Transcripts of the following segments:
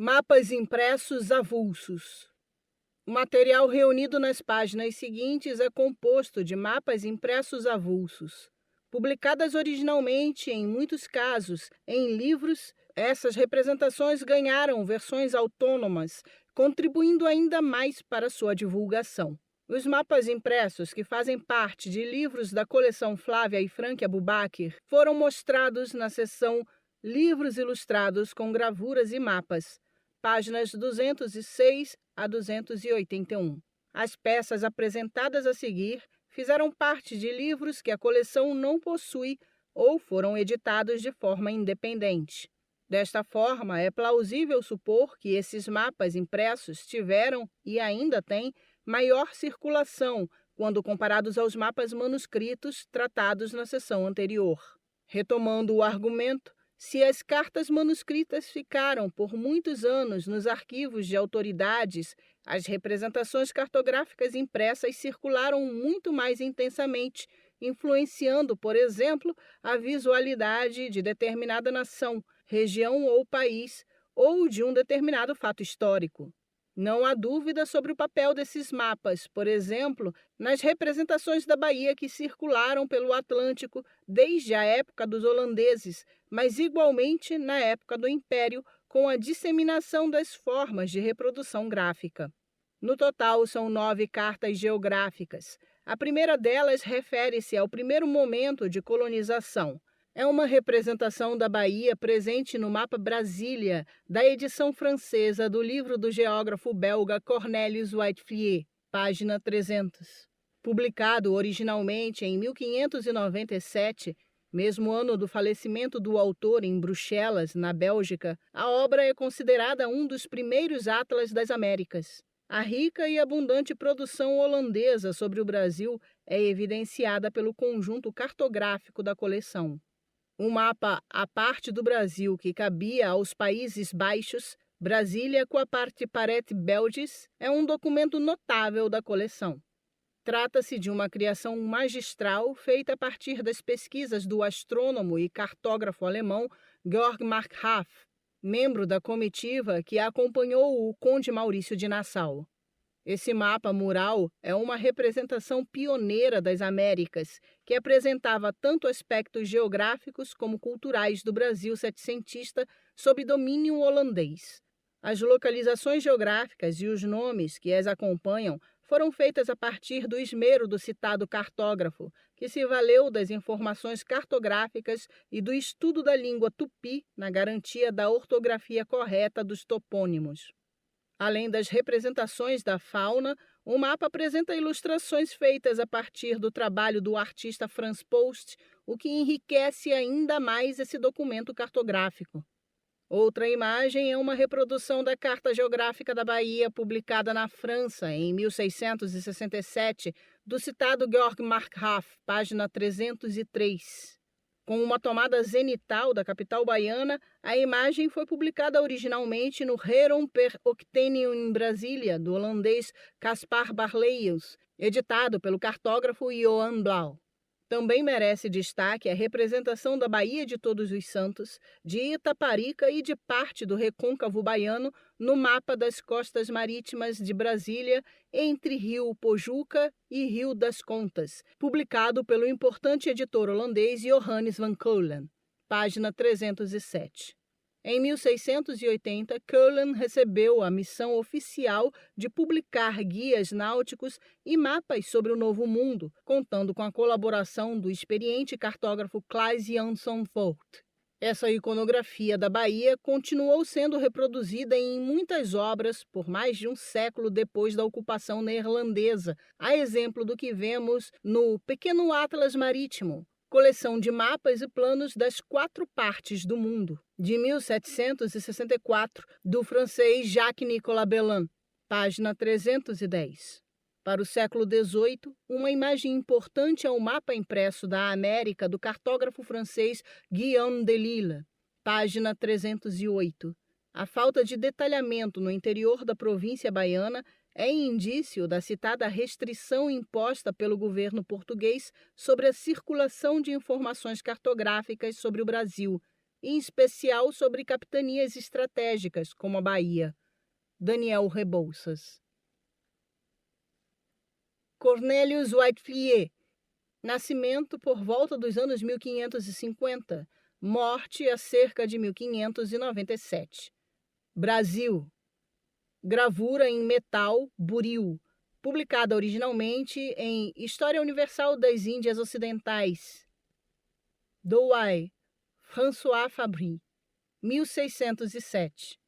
Mapas impressos avulsos. O material reunido nas páginas seguintes é composto de mapas impressos avulsos. Publicadas originalmente, em muitos casos, em livros, essas representações ganharam versões autônomas, contribuindo ainda mais para sua divulgação. Os mapas impressos, que fazem parte de livros da coleção Flávia e Frank Abubaker, foram mostrados na seção Livros Ilustrados com Gravuras e Mapas, páginas 206 a 281. As peças apresentadas a seguir fizeram parte de livros que a coleção não possui ou foram editados de forma independente. Desta forma, é plausível supor que esses mapas impressos tiveram, e ainda têm, maior circulação quando comparados aos mapas manuscritos tratados na seção anterior. Retomando o argumento, se as cartas manuscritas ficaram por muitos anos nos arquivos de autoridades, as representações cartográficas impressas circularam muito mais intensamente, influenciando, por exemplo, a visualidade de determinada nação, região ou país, ou de um determinado fato histórico. Não há dúvida sobre o papel desses mapas, por exemplo, nas representações da Bahia que circularam pelo Atlântico desde a época dos holandeses, mas igualmente na época do Império, com a disseminação das formas de reprodução gráfica. No total, são 9 cartas geográficas. A primeira delas refere-se ao primeiro momento de colonização. É uma representação da Bahia presente no mapa Brasília, da edição francesa do livro do geógrafo belga Cornelius Whitefield, página 300. Publicado originalmente em 1597, mesmo ano do falecimento do autor em Bruxelas, na Bélgica, a obra é considerada um dos primeiros atlas das Américas. A rica e abundante produção holandesa sobre o Brasil é evidenciada pelo conjunto cartográfico da coleção. Um mapa à parte do Brasil que cabia aos Países Baixos, Brasília com a parte Parete Belges, é um documento notável da coleção. Trata-se de uma criação magistral feita a partir das pesquisas do astrônomo e cartógrafo alemão Georg Markgraf, membro da comitiva que acompanhou o conde Maurício de Nassau. Esse mapa mural é uma representação pioneira das Américas, que apresentava tanto aspectos geográficos como culturais do Brasil setecentista sob domínio holandês. As localizações geográficas e os nomes que as acompanham foram feitas a partir do esmero do citado cartógrafo, que se valeu das informações cartográficas e do estudo da língua tupi na garantia da ortografia correta dos topônimos. Além das representações da fauna, o mapa apresenta ilustrações feitas a partir do trabalho do artista Franz Post, o que enriquece ainda mais esse documento cartográfico. Outra imagem é uma reprodução da Carta Geográfica da Bahia, publicada na França em 1667, do citado Georg Markgraf, página 303. Com uma tomada zenital da capital baiana, a imagem foi publicada originalmente no Heron per Octenium em Brasília, do holandês Caspar Barleyus, editado pelo cartógrafo Johan Blau. Também merece destaque a representação da Baía de Todos os Santos, de Itaparica e de parte do recôncavo baiano no mapa das costas marítimas de Brasília, entre Rio Pojuca e Rio das Contas, publicado pelo importante editor holandês Johannes van Keulen, página 307. Em 1680, Keulen recebeu a missão oficial de publicar guias náuticos e mapas sobre o Novo Mundo, contando com a colaboração do experiente cartógrafo Claes Jansson Vogt. Essa iconografia da Bahia continuou sendo reproduzida em muitas obras por mais de um século depois da ocupação neerlandesa, a exemplo do que vemos no Pequeno Atlas Marítimo, coleção de mapas e planos das 4 partes do mundo, de 1764, do francês Jacques-Nicolas Belin, página 310. Para o século XVIII, uma imagem importante é o mapa impresso da América do cartógrafo francês Guillaume Delisle, página 308. A falta de detalhamento no interior da província baiana é indício da citada restrição imposta pelo governo português sobre a circulação de informações cartográficas sobre o Brasil, em especial sobre capitanias estratégicas, como a Bahia. Daniel Rebouças. Cornelius Whitefield. Nascimento por volta dos anos 1550. Morte a cerca de 1597. Brasil. Gravura em metal, buril. Publicada originalmente em História Universal das Índias Ocidentais. Douai. François Fabry. 1607.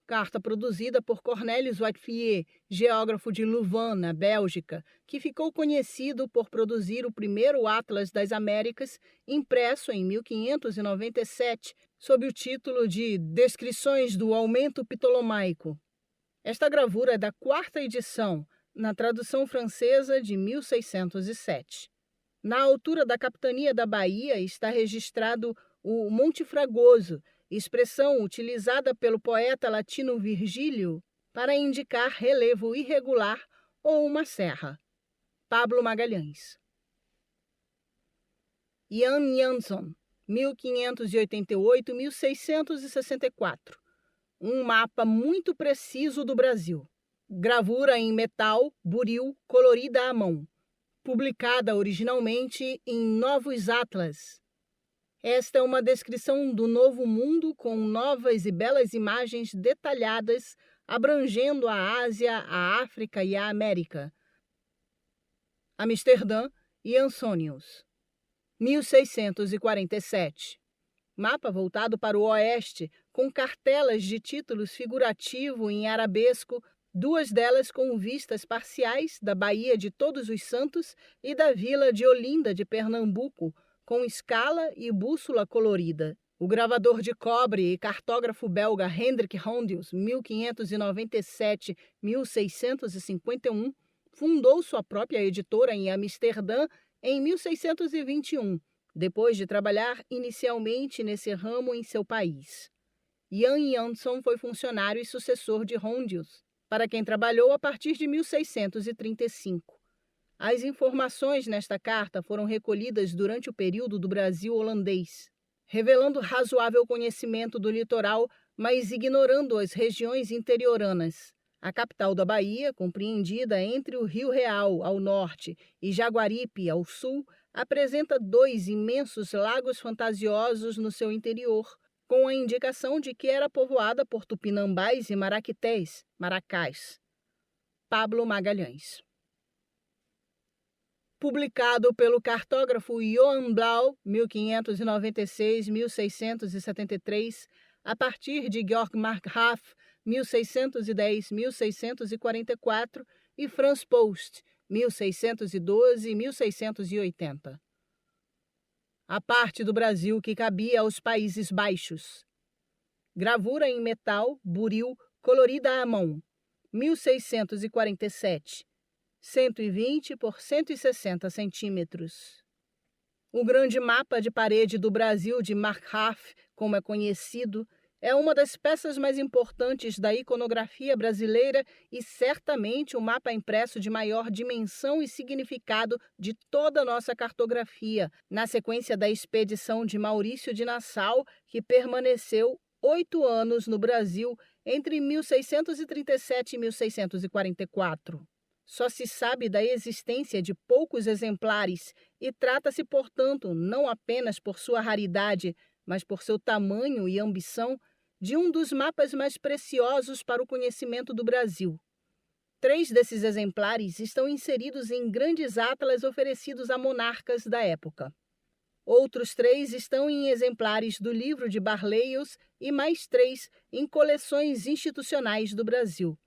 Carta produzida por Cornelius Whitefield, geógrafo de Louvain, na Bélgica, que ficou conhecido por produzir o primeiro Atlas das Américas, impresso em 1597, sob o título de Descrições do Aumento Ptolomaico. Esta gravura é da 4ª edição, na tradução francesa de 1607. Na altura da capitania da Bahia está registrado o Monte Fragoso, expressão utilizada pelo poeta latino Virgílio para indicar relevo irregular ou uma serra. Pablo Magalhães. Jan Janson, 1588-1664. Um mapa muito preciso do Brasil. Gravura em metal, buril, colorida à mão. Publicada originalmente em Novos Atlas. Esta é uma descrição do Novo Mundo com novas e belas imagens detalhadas, abrangendo a Ásia, a África e a América. Amsterdã e Ansonius. 1647. Mapa voltado para o oeste, com cartelas de títulos figurativo em arabesco, 2 delas com vistas parciais da Baía de Todos os Santos e da vila de Olinda de Pernambuco, com escala e bússola colorida. O gravador de cobre e cartógrafo belga Hendrik Hondius, 1597-1651, fundou sua própria editora em Amsterdã em 1621, depois de trabalhar inicialmente nesse ramo em seu país. Jan Janson foi funcionário e sucessor de Hondius, para quem trabalhou a partir de 1635. As informações nesta carta foram recolhidas durante o período do Brasil holandês, revelando razoável conhecimento do litoral, mas ignorando as regiões interioranas. A capital da Bahia, compreendida entre o Rio Real, ao norte, e Jaguaripe, ao sul, apresenta 2 imensos lagos fantasiosos no seu interior, com a indicação de que era povoada por tupinambás e maraquités, maracás. Pablo Magalhães. Publicado pelo cartógrafo Johann Blau, 1596-1673, a partir de Georg Markgraf, 1610-1644, e Franz Post, 1612-1680. A parte do Brasil que cabia aos Países Baixos. Gravura em metal, buril, colorida à mão, 1647. 120 por 160 centímetros. O grande mapa de parede do Brasil de Markgraf, como é conhecido, é uma das peças mais importantes da iconografia brasileira e certamente o mapa impresso de maior dimensão e significado de toda a nossa cartografia, na sequência da expedição de Maurício de Nassau, que permaneceu 8 anos no Brasil entre 1637 e 1644. Só se sabe da existência de poucos exemplares e trata-se, portanto, não apenas por sua raridade, mas por seu tamanho e ambição, de um dos mapas mais preciosos para o conhecimento do Brasil. 3 desses exemplares estão inseridos em grandes atlas oferecidos a monarcas da época. Outros 3 estão em exemplares do livro de Barleios e mais 3 em coleções institucionais do Brasil.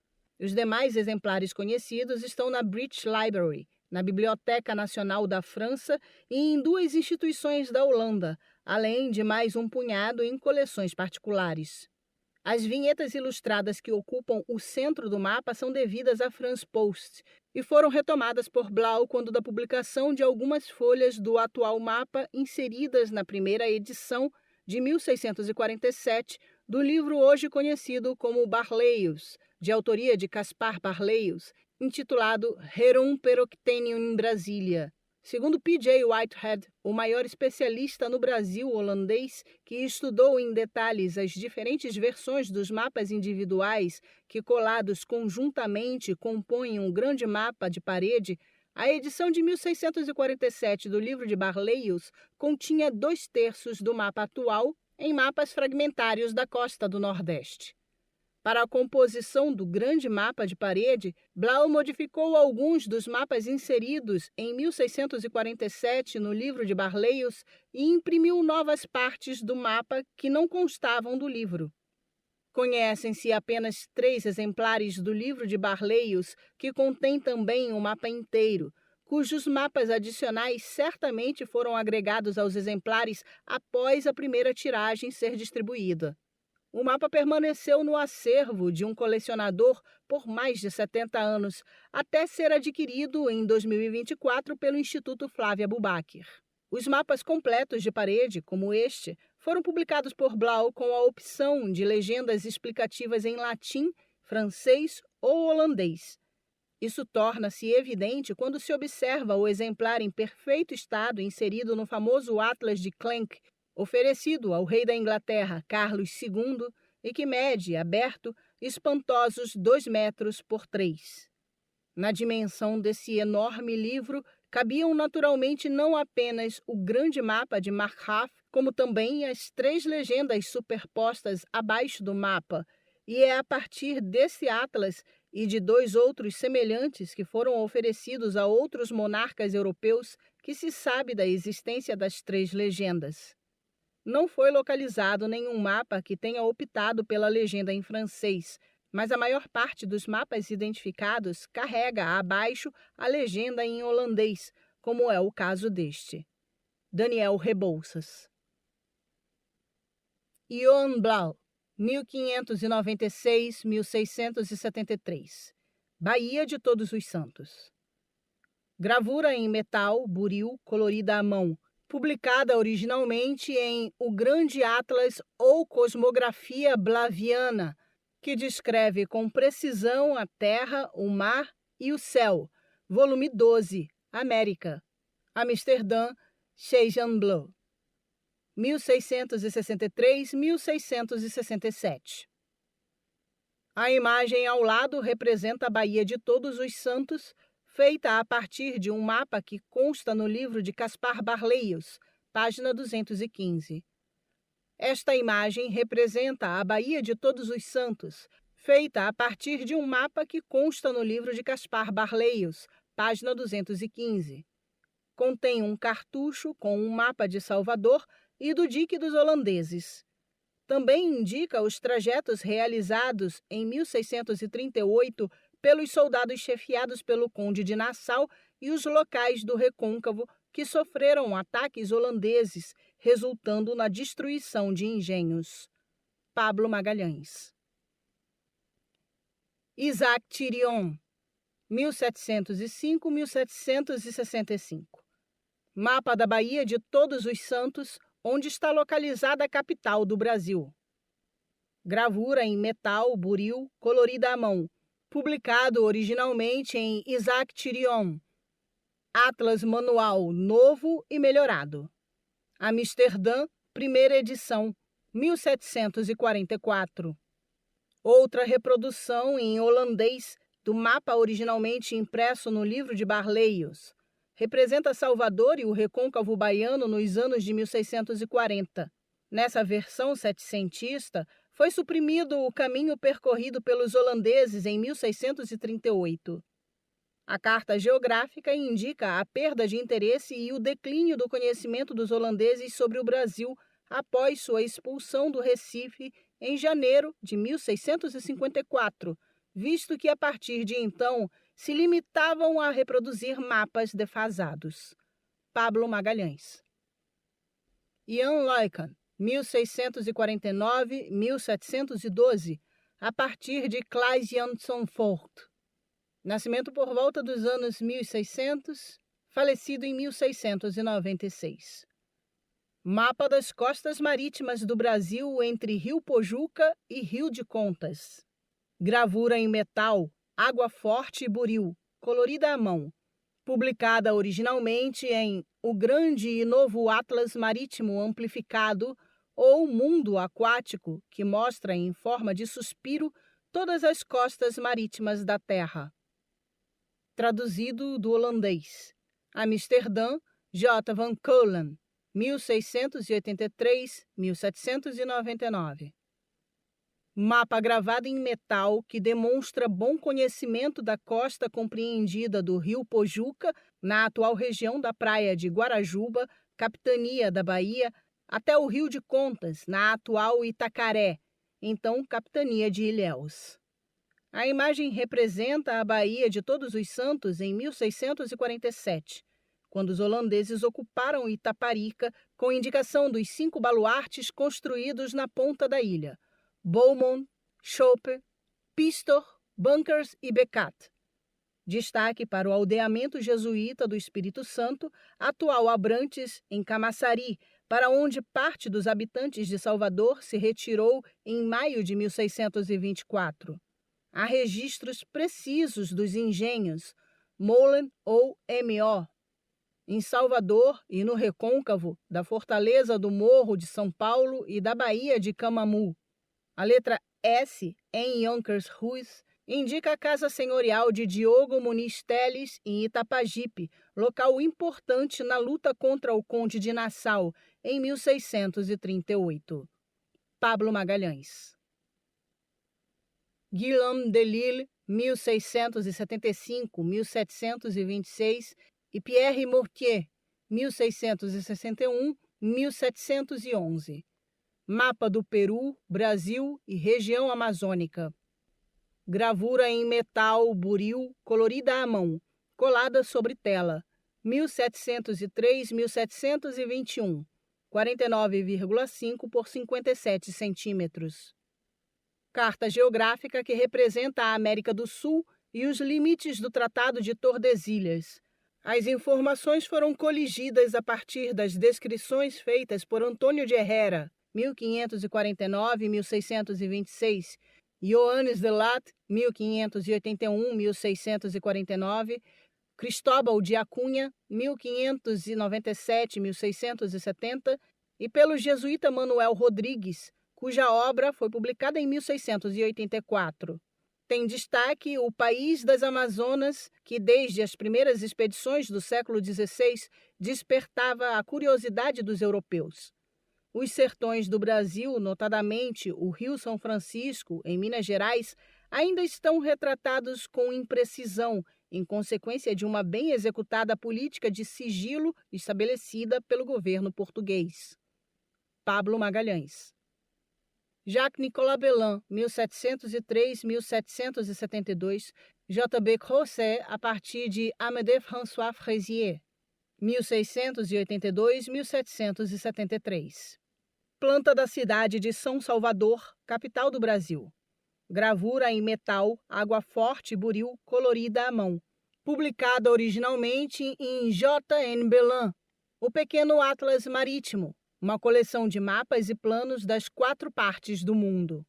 Os demais exemplares conhecidos estão na British Library, na Biblioteca Nacional da França e em 2 instituições da Holanda, além de mais um punhado em coleções particulares. As vinhetas ilustradas que ocupam o centro do mapa são devidas a Franz Post e foram retomadas por Blau quando da publicação de algumas folhas do atual mapa inseridas na primeira edição de 1647 do livro hoje conhecido como Barleios, de autoria de Caspar Barleios, intitulado Rerum per Octennium in Brasilia, Segundo P.J. Whitehead, o maior especialista no Brasil holandês, que estudou em detalhes as diferentes versões dos mapas individuais que, colados conjuntamente, compõem um grande mapa de parede, a edição de 1647 do livro de Barleios continha 2/3 do mapa atual em mapas fragmentários da costa do Nordeste. Para a composição do grande mapa de parede, Blaeu modificou alguns dos mapas inseridos em 1647 no livro de Barleios e imprimiu novas partes do mapa que não constavam do livro. Conhecem-se apenas 3 exemplares do livro de Barleios, que contém também um mapa inteiro, cujos mapas adicionais certamente foram agregados aos exemplares após a primeira tiragem ser distribuída. O mapa permaneceu no acervo de um colecionador por mais de 70 anos, até ser adquirido em 2024 pelo Instituto Flávia Bubaker. Os mapas completos de parede, como este, foram publicados por Blaeu com a opção de legendas explicativas em latim, francês ou holandês. Isso torna-se evidente quando se observa o exemplar em perfeito estado inserido no famoso Atlas de Clenck, oferecido ao rei da Inglaterra, Carlos II, e que mede, aberto, espantosos 2 metros por 3. Na dimensão desse enorme livro, cabiam naturalmente não apenas o grande mapa de Markgraf, como também as 3 legendas superpostas abaixo do mapa, e é a partir desse atlas e de 2 outros semelhantes que foram oferecidos a outros monarcas europeus que se sabe da existência das 3 legendas. Não foi localizado nenhum mapa que tenha optado pela legenda em francês, mas a maior parte dos mapas identificados carrega abaixo a legenda em holandês, como é o caso deste. Daniel Rebouças. Johan Blaeu, 1596-1673. Baía de Todos os Santos. Gravura em metal, buril, colorida à mão, publicada originalmente em O Grande Atlas ou Cosmografia Blaviana, que descreve com precisão a Terra, o mar e o céu, volume 12, América, Amsterdã, Chejan Blaeu, 1663-1667. A imagem ao lado representa a Baía de Todos os Santos, feita a partir de um mapa que consta no livro de Caspar Barleios, página 215. Esta imagem representa a Baía de Todos os Santos, feita a partir de um mapa que consta no livro de Caspar Barleios, página 215. Contém um cartucho com um mapa de Salvador e do dique dos holandeses. Também indica os trajetos realizados em 1638 pelos soldados chefiados pelo Conde de Nassau e os locais do Recôncavo que sofreram ataques holandeses, resultando na destruição de engenhos. Pablo Magalhães. Isaac Thirion, 1705-1765. Mapa da Baía de Todos os Santos, onde está localizada a capital do Brasil. Gravura em metal, buril, colorida à mão, publicado originalmente em Isaac Thirion, Atlas Manual novo e melhorado. Amsterdã, primeira edição, 1744. Outra reprodução em holandês do mapa originalmente impresso no livro de Barleios. Representa Salvador e o recôncavo baiano nos anos de 1640. Nessa versão setecentista, foi suprimido o caminho percorrido pelos holandeses em 1638. A carta geográfica indica a perda de interesse e o declínio do conhecimento dos holandeses sobre o Brasil após sua expulsão do Recife em janeiro de 1654, visto que a partir de então se limitavam a reproduzir mapas defasados. Pablo Magalhães. Jan Luyken, 1649-1712, a partir de Claes Jansson Fort. Nascimento por volta dos anos 1600, falecido em 1696. Mapa das costas marítimas do Brasil entre Rio Pojuca e Rio de Contas. Gravura em metal, água forte e buril, colorida à mão. Publicada originalmente em O Grande e Novo Atlas Marítimo Amplificado ou Mundo Aquático, que mostra em forma de suspiro todas as costas marítimas da Terra. Traduzido do holandês. Amsterdã, J. van Colen, 1683-1799. Mapa gravado em metal que demonstra bom conhecimento da costa compreendida do rio Pojuca, na atual região da praia de Guarajuba, capitania da Bahia, até o Rio de Contas, na atual Itacaré, então capitania de Ilhéus. A imagem representa a Baía de Todos os Santos em 1647, quando os holandeses ocuparam Itaparica com indicação dos 5 baluartes construídos na ponta da ilha: Beaumont, Chope, Pistor, Bunkers e Becat. Destaque para o aldeamento jesuíta do Espírito Santo, atual Abrantes, em Camaçari, para onde parte dos habitantes de Salvador se retirou em maio de 1624. Há registros precisos dos engenhos Molen ou MO em Salvador e no recôncavo da Fortaleza do Morro de São Paulo e da Baía de Camamu. A letra S, em Yonkers-Ruz, indica a casa senhorial de Diogo Muniz Teles em Itapajipe, local importante na luta contra o Conde de Nassau, em 1638. Pablo Magalhães. Guillaume Delisle, 1675-1726, e Pierre Mortier, 1661-1711. Mapa do Peru, Brasil e região amazônica. Gravura em metal buril, colorida à mão, colada sobre tela, 1703-1721, 49,5 por 57 centímetros. Carta geográfica que representa a América do Sul e os limites do Tratado de Tordesilhas. As informações foram coligidas a partir das descrições feitas por Antônio de Herrera, 1549-1626, Johannes de Laet, 1581-1649, Cristóbal de Acunha, 1597-1670, e pelo jesuíta Manuel Rodrigues, cuja obra foi publicada em 1684. Tem destaque o País das Amazonas, que desde as primeiras expedições do século XVI despertava a curiosidade dos europeus. Os sertões do Brasil, notadamente o Rio São Francisco, em Minas Gerais, ainda estão retratados com imprecisão, em consequência de uma bem executada política de sigilo estabelecida pelo governo português. Pablo Magalhães. Jacques-Nicolas Belin, 1703-1772, J.B. Crosset, a partir de Amédée François Fraisier, 1682-1773. Planta da cidade de São Salvador, capital do Brasil. Gravura em metal, água forte buril, colorida à mão. Publicada originalmente em J.N. Belin, o Pequeno Atlas Marítimo, uma coleção de mapas e planos das 4 partes do mundo.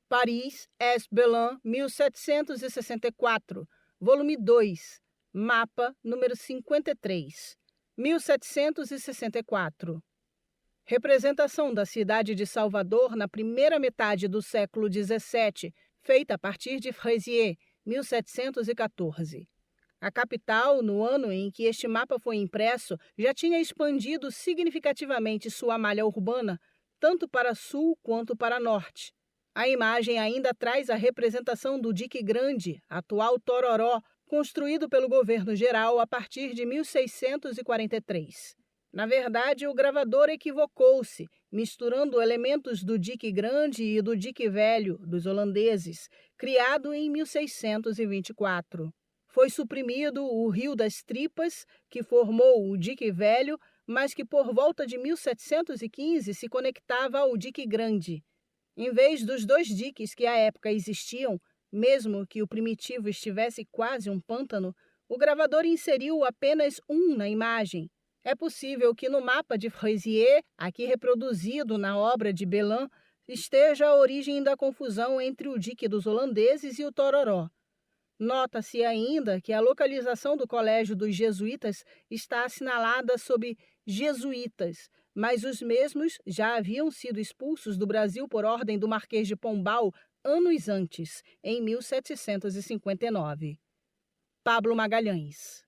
Paris, S. Belin, 1764, volume 2, mapa número 53, 1764. Representação da cidade de Salvador na primeira metade do século XVII, feita a partir de Fraisier, 1714. A capital, no ano em que este mapa foi impresso, já tinha expandido significativamente sua malha urbana, tanto para sul quanto para norte. A imagem ainda traz a representação do Dique Grande, atual Tororó, construído pelo governo geral a partir de 1643. Na verdade, o gravador equivocou-se, misturando elementos do Dique Grande e do Dique Velho, dos holandeses, criado em 1624. Foi suprimido o Rio das Tripas, que formou o Dique Velho, mas que por volta de 1715 se conectava ao Dique Grande. Em vez dos 2 diques que à época existiam, mesmo que o primitivo estivesse quase um pântano, o gravador inseriu apenas um na imagem. É possível que no mapa de Fraisier, aqui reproduzido na obra de Belin, esteja a origem da confusão entre o dique dos holandeses e o Tororó. Nota-se ainda que a localização do Colégio dos Jesuítas está assinalada sob jesuítas, mas os mesmos já haviam sido expulsos do Brasil por ordem do Marquês de Pombal anos antes, em 1759. Pablo Magalhães.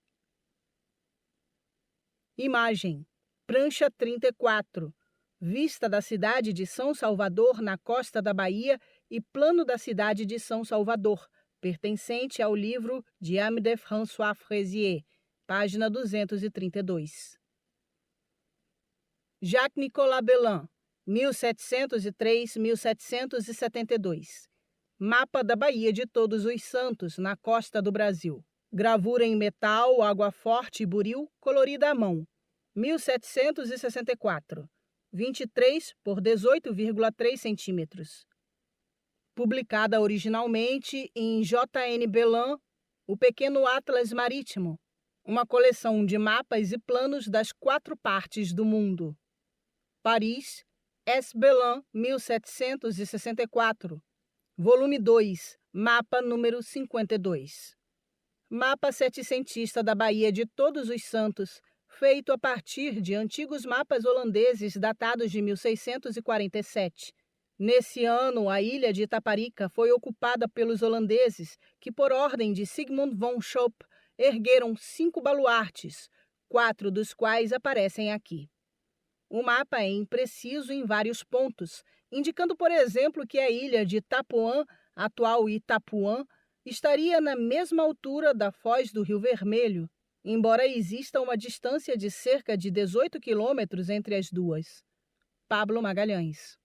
Imagem: prancha 34. Vista da cidade de São Salvador, na costa da Bahia, e plano da cidade de São Salvador, pertencente ao livro Diame de François Fresier, página 232. Jacques-Nicolas Belin, 1703-1772. Mapa da Baía de Todos os Santos, na costa do Brasil. Gravura em metal, água forte e buril, colorida à mão. 1764. 23 por 18,3 centímetros. Publicada originalmente em J.N. Belin, O Pequeno Atlas Marítimo, uma coleção de mapas e planos das 4 partes do mundo. Paris, S. Belin, 1764. Volume 2, mapa número 52. Mapa setecentista da Baía de Todos os Santos, feito a partir de antigos mapas holandeses datados de 1647. Nesse ano, a ilha de Itaparica foi ocupada pelos holandeses, que, por ordem de Sigmund von Schopp, ergueram 5 baluartes, 4 dos quais aparecem aqui. O mapa é impreciso em vários pontos, indicando, por exemplo, que a ilha de Itapuã, atual Itapuã, estaria na mesma altura da foz do Rio Vermelho, embora exista uma distância de cerca de 18 quilômetros entre as duas. Pablo Magalhães.